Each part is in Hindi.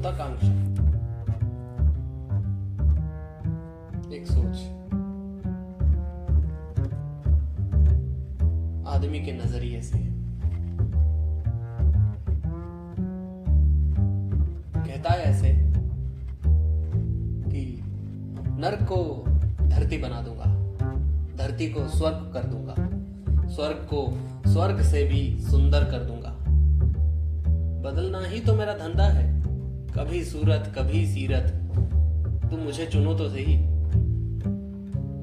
महत्वाकांक्षा, एक सोच, आदमी के नजरिए से। कहता है ऐसे कि नर्क को धरती बना दूंगा, धरती को स्वर्ग कर दूंगा, स्वर्ग को स्वर्ग से भी सुंदर कर दूंगा। बदलना ही तो मेरा धंधा है, कभी सूरत कभी सीरत, तुम मुझे चुनो तो सही।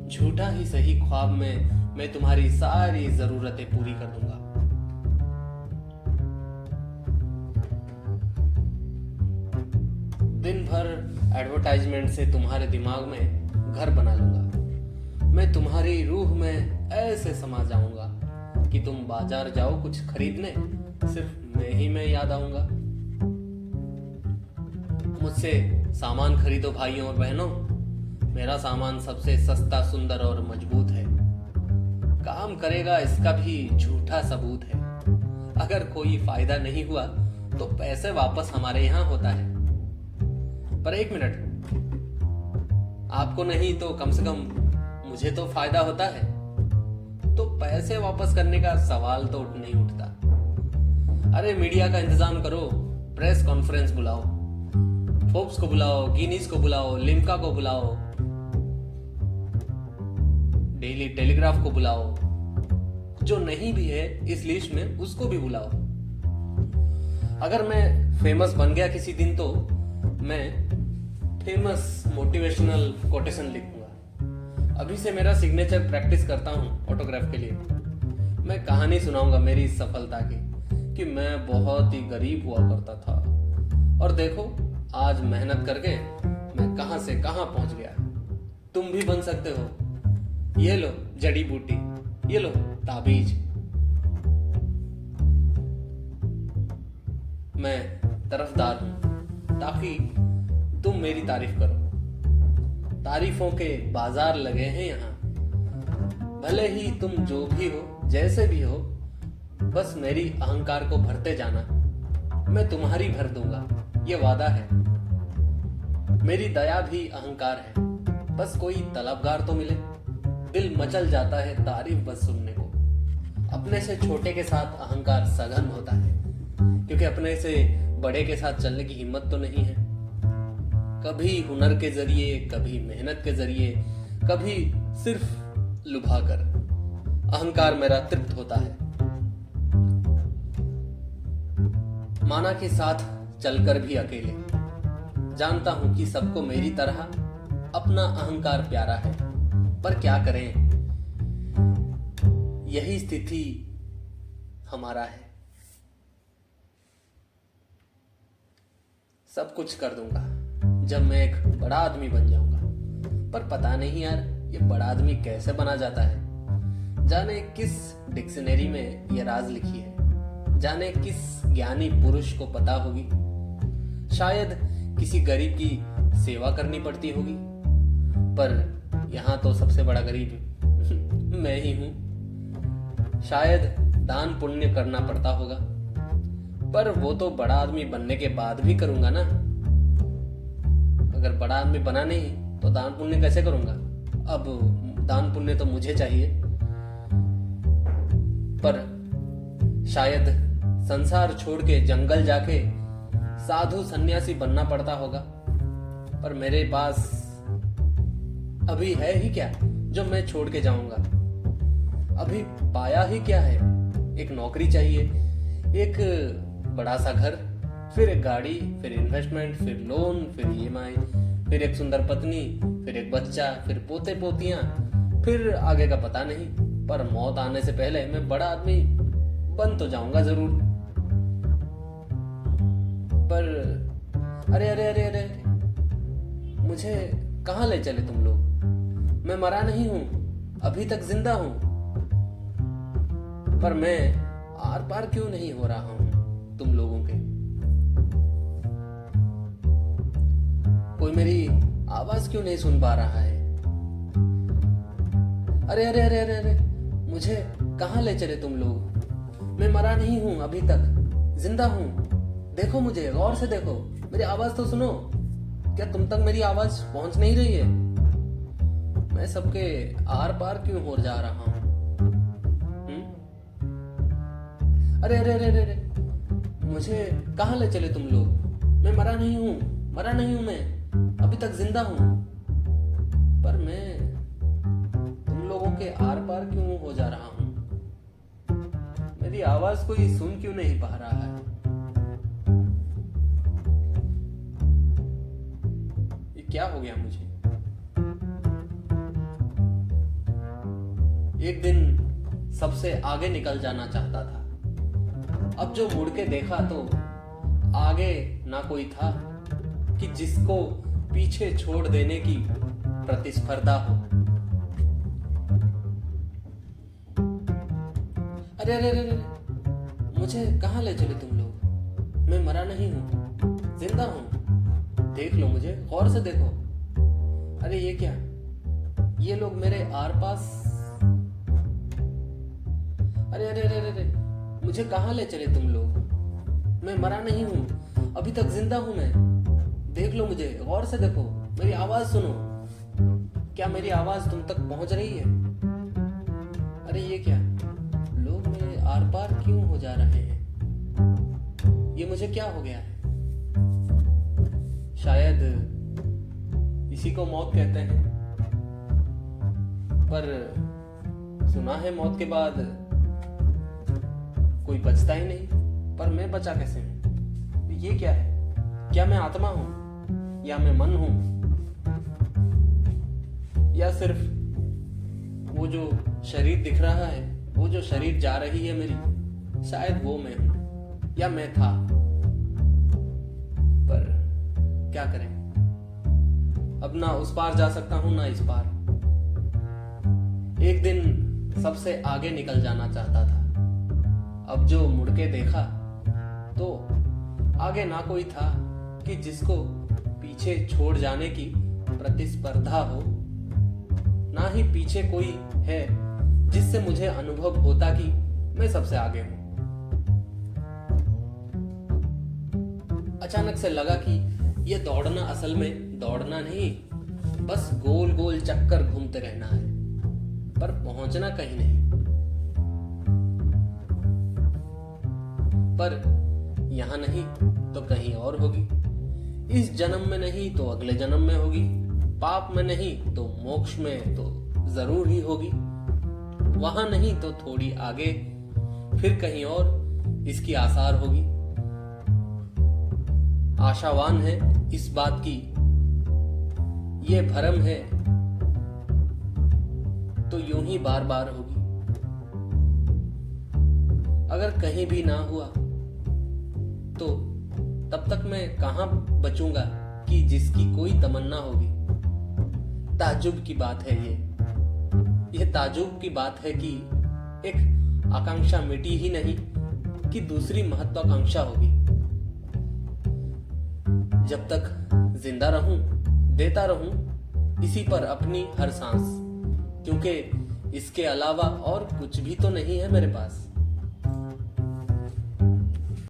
झूठा ही सही ख्वाब में मैं तुम्हारी सारी जरूरतें पूरी कर दूंगा। दिन भर एडवर्टाइजमेंट से तुम्हारे दिमाग में घर बना लूंगा। मैं तुम्हारी रूह में ऐसे समा जाऊंगा कि तुम बाजार जाओ कुछ खरीदने, सिर्फ मैं याद आऊंगा। मुझसे सामान खरीदो भाइयों और बहनों, मेरा सामान सबसे सस्ता, सुंदर और मजबूत है। काम करेगा इसका भी झूठा सबूत है। अगर कोई फायदा नहीं हुआ तो पैसे वापस हमारे यहाँ होता है। पर एक मिनट, आपको नहीं तो कम से कम मुझे तो फायदा होता है, तो पैसे वापस करने का सवाल तो नहीं उठता। अरे मीडिया का इंतजाम करो, प्रेस कॉन्फ्रेंस बुलाओ, फोर्ब्स को बुलाओ, गिनीज को बुलाओ, लिम्का को बुलाओ, डेली टेलीग्राफ को बुलाओ, जो नहीं भी है इस लिस्ट में उसको भी बुलाओ। अगर मैं फेमस बन गया किसी दिन तो मैं फेमस मोटिवेशनल कोटेशन लिखूंगा। अभी से मेरा सिग्नेचर प्रैक्टिस करता हूँ ऑटोग्राफ के लिए। मैं कहानी सुनाऊंगा मेरी इस सफलता की कि मैं बहुत ही गरीब हुआ करता था और देखो आज मेहनत करके मैं कहां से कहां पहुंच गया। तुम भी बन सकते हो। ये लो जड़ी बूटी, ये लो ताबीज। मैं तरफदार हूं ताकि तुम मेरी तारीफ करो। तारीफों के बाजार लगे हैं यहाँ। भले ही तुम जो भी हो, जैसे भी हो, बस मेरी अहंकार को भरते जाना। मैं तुम्हारी भर दूंगा, ये वादा है। मेरी दया भी अहंकार है, बस कोई तलबगार तो मिले। दिल मचल जाता है तारीफ बस सुनने को। अपने से छोटे के साथ अहंकार सघन होता है, क्योंकि अपने से बड़े के साथ चलने की हिम्मत तो नहीं है। कभी हुनर के जरिए, कभी मेहनत के जरिए, कभी सिर्फ लुभा कर अहंकार मेरा तृप्त होता है। माना के साथ चलकर भी अकेले जानता हूं कि सबको मेरी तरह अपना अहंकार प्यारा है। पर क्या करें, यही स्थिति हमारा है। सब कुछ कर दूंगा जब मैं एक बड़ा आदमी बन जाऊंगा। पर पता नहीं यार, ये बड़ा आदमी कैसे बना जाता है। जाने किस डिक्शनरी में ये राज लिखी है, जाने किस ज्ञानी पुरुष को पता होगी। शायद किसी गरीब की सेवा करनी पड़ती होगी, पर यहाँ तो सबसे बड़ा गरीब मैं ही हूं। शायद दान पुण्य करना पड़ता होगा, पर वो तो बड़ा आदमी बनने के बाद भी करूंगा ना। अगर बड़ा आदमी बना नहीं तो दान पुण्य कैसे करूंगा। अब दान पुण्य तो मुझे चाहिए, पर शायद संसार छोड़ के जंगल जाके साधु सन्यासी बनना पड़ता होगा। पर मेरे पास अभी है ही क्या जो मैं छोड़ के जाऊंगा। अभी पाया ही क्या है। एक नौकरी चाहिए, एक बड़ा सा घर, फिर एक गाड़ी, फिर इन्वेस्टमेंट, फिर लोन, फिर ईएमआई, फिर एक सुंदर पत्नी, फिर एक बच्चा, फिर पोते पोतियां, फिर आगे का पता नहीं। पर मौत आने से पहले मैं बड़ा आदमी बन तो जाऊंगा जरूर। पर अरे अरे अरे अरे, मुझे कहां ले चले तुम लोग। मैं मरा नहीं हूं, अभी तक जिंदा हूं। पर मैं आर पार क्यों नहीं हो रहा हूं तुम लोगों के। कोई मेरी आवाज क्यों नहीं सुन पा रहा है। अरे अरे अरे अरे अरे, मुझे कहां ले चले तुम लोग। मैं मरा नहीं हूं, अभी तक जिंदा हूं। देखो मुझे, गौर से देखो। मेरी आवाज तो सुनो। क्या तुम तक मेरी आवाज पहुंच नहीं रही है? मैं सबके आर पार क्यों हो जा रहा हूं? अरे अरे अरे अरे मुझे कहां ले चले तुम लोग? मैं मरा नहीं हूं मैं अभी तक जिंदा हूं। पर मैं तुम लोगों के आर पार क्यों हो जा रहा हूं? मेरी आवाज कोई सुन क्यों नहीं पा रहा है? ये क्या हो गया मुझे? एक दिन सबसे आगे निकल जाना चाहता था। अब जो मुड़ के देखा तो आगे ना कोई था कि जिसको पीछे छोड़ देने की प्रतिस्पर्धा हो। अरे अरे अरे मुझे कहां ले चले तुम लोग? मैं मरा नहीं हूं, जिंदा हूं। देख लो मुझे, गौर से देखो। अरे ये क्या? ये लोग मेरे आर पास। अरे अरे अरे अरे मुझे कहां ले चले तुम लोग? मैं मरा नहीं हूं, अभी तक जिंदा हूं मैं। देख लो मुझे, गौर से देखो, मेरी आवाज सुनो। क्या मेरी आवाज तुम तक पहुंच रही है? अरे ये क्या? लोग मेरे आर पार क्यों हो जा रहे हैं? ये मुझे क्या हो गया है? शायद इसी को मौत कहते हैं। पर सुना है मौत के बाद कोई बचता ही नहीं। पर मैं बचा कैसे हूं? ये क्या है? क्या मैं आत्मा हूं या मैं मन हूं या सिर्फ वो जो शरीर दिख रहा है, वो जो शरीर जा रही है मेरी, शायद वो मैं हूं या मैं था। पर क्या करें? अब ना उस पार जा सकता हूं ना इस पार। एक दिन सबसे आगे निकल जाना चाहता था। अब जो मुड़ के देखा तो आगे ना कोई था कि जिसको पीछे छोड़ जाने की प्रतिस्पर्धा हो, ना ही पीछे कोई है जिससे मुझे अनुभव होता कि मैं सबसे आगे हूं। अचानक से लगा कि यह दौड़ना असल में दौड़ना नहीं, बस गोल गोल चक्कर घूमते रहना है, पर पहुंचना कहीं नहीं। पर यहां नहीं तो कहीं और होगी। इस जन्म में नहीं तो अगले जन्म में होगी। पाप में नहीं तो मोक्ष में तो जरूर ही होगी। वहां नहीं तो थोड़ी आगे, फिर कहीं और इसकी आसार होगी। आशावान है इस बात की, ये भरम है तो यूं ही बार बार होगी। अगर कहीं भी ना हुआ तो तब तक मैं कहां बचूंगा कि जिसकी कोई तमन्ना होगी। ताज्जुब की बात है ये ताज्जुब की बात है कि एक आकांक्षा मिटी ही नहीं कि दूसरी महत्वाकांक्षा होगी। जब तक जिंदा रहूं, देता रहूं इसी पर अपनी हर सांस, क्योंकि इसके अलावा और कुछ भी तो नहीं है मेरे पास।